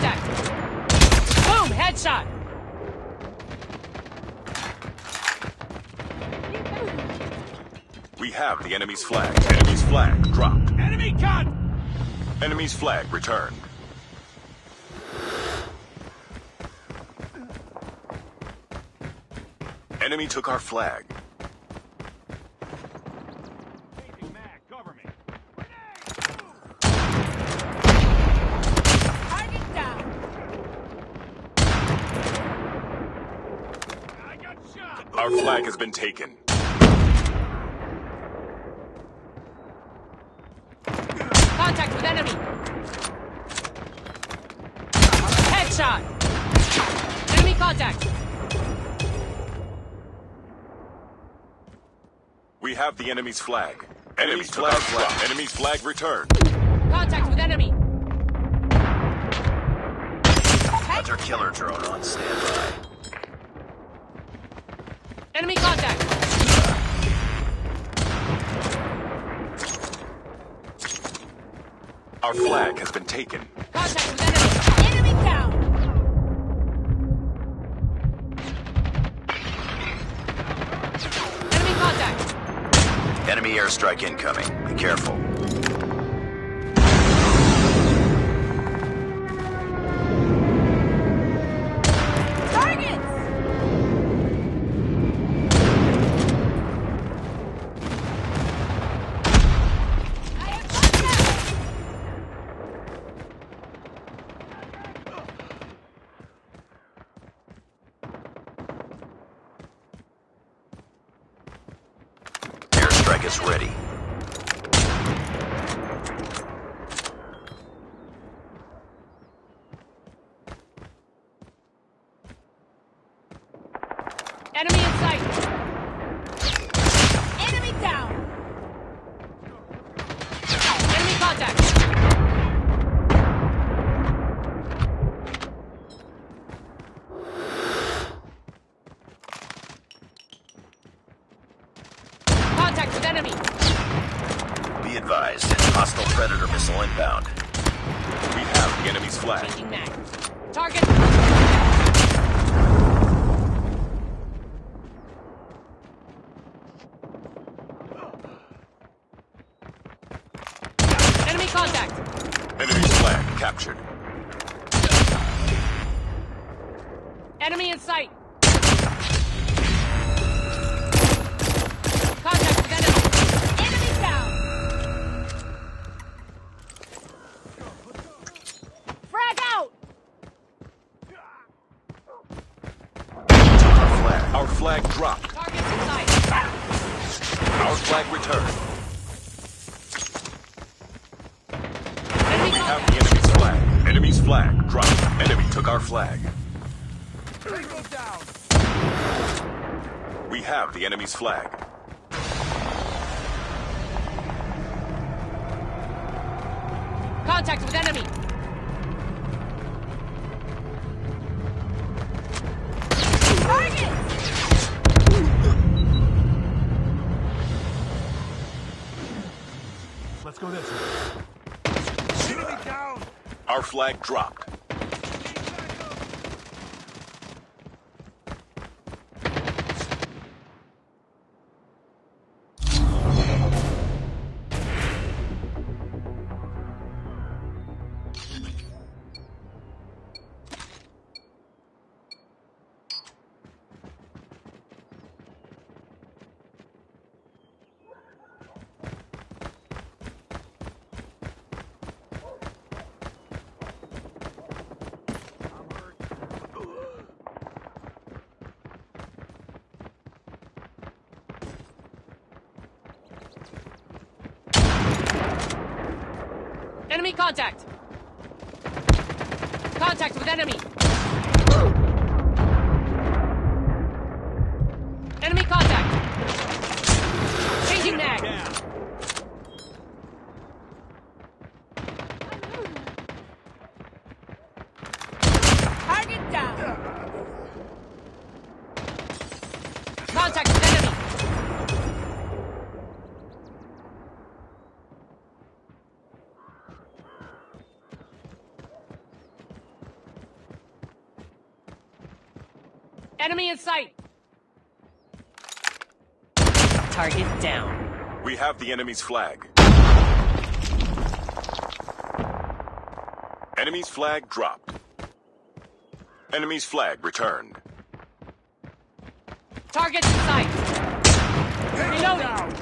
contact! Boom! Headshot! We have the enemy's flag. Enemy's flag dropped. Enemy cut! Enemy's flag returned. Enemy took our flag. Changing mag, cover me. Target down! I got shot! Our flag has been taken. Contact with enemy! Headshot! Enemy contact! We have the enemy's flag. Enemy's flag dropped. Enemy's flag returned. Contact with enemy! Hunter killer drone on standby. Enemy contact! Our flag has been taken. Contact with enemy! Enemy down! Enemy contact! Enemy airstrike incoming. Be careful. Targets! I have contact! Airstrike is ready. Enemy in sight! Enemy down! Enemy contact! Contact with enemy! Be advised. Hostile Predator missile inbound. We have the enemy's flag. Changing mag. Target! Enemy contact! Enemy's flag captured. Enemy in sight! Contact with enemy! Enemy down! Frag out! Took our flag. Our flag dropped. Targets in sight! Our flag returned. Enemy We have contact! the enemy's flag. Enemy's flag dropped. Enemy took our flag. Tango down! We have the enemy's flag. Contact with enemy! Target! Let's go this way. Enemy down! Our flag dropped. Enemy contact! Contact with enemy! Enemy contact! Changing mag! Down. Target down! Contact with enemy! in sight. Target down. We have the enemy's flag. Enemy's flag dropped. Enemy's flag returned. Target in sight. Reloading.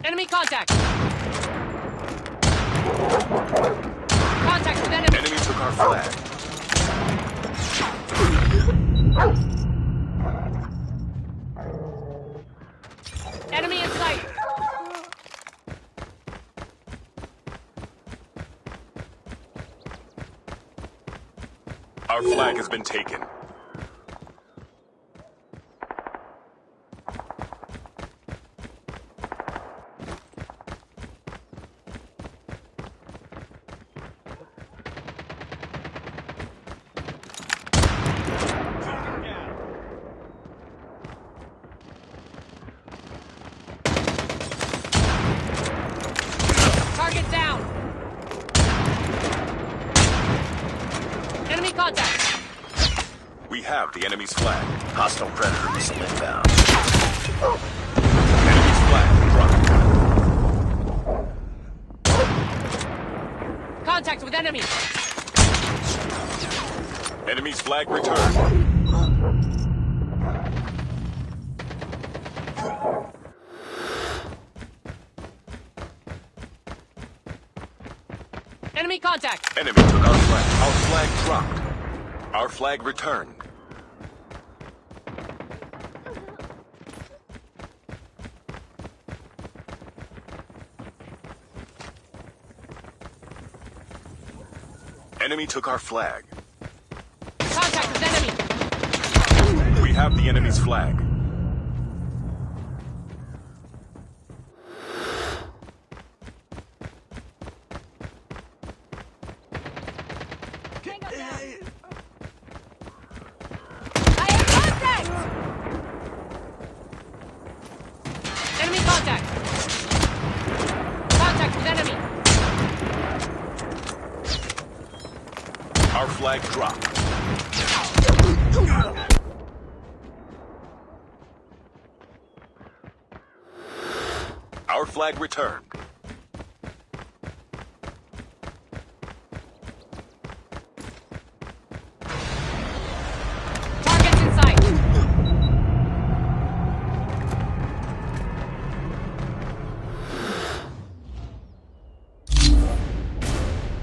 Enemy contact. Contact with enemy. Enemy took our flag. Enemy in sight. Our flag has been taken. Target down. Enemy contact. We have the enemy's flag. Hostile predator missile inbound. Enemy's flag dropped. Contact with enemy. Enemy's flag returned. Enemy contact. Enemy took our flag. Our flag dropped. Our flag returned. Enemy took our flag. Contact with enemy. We have the enemy's flag. Tango down. I have contact. Enemy contact. Contact with enemy. Our flag dropped. Our flag returned.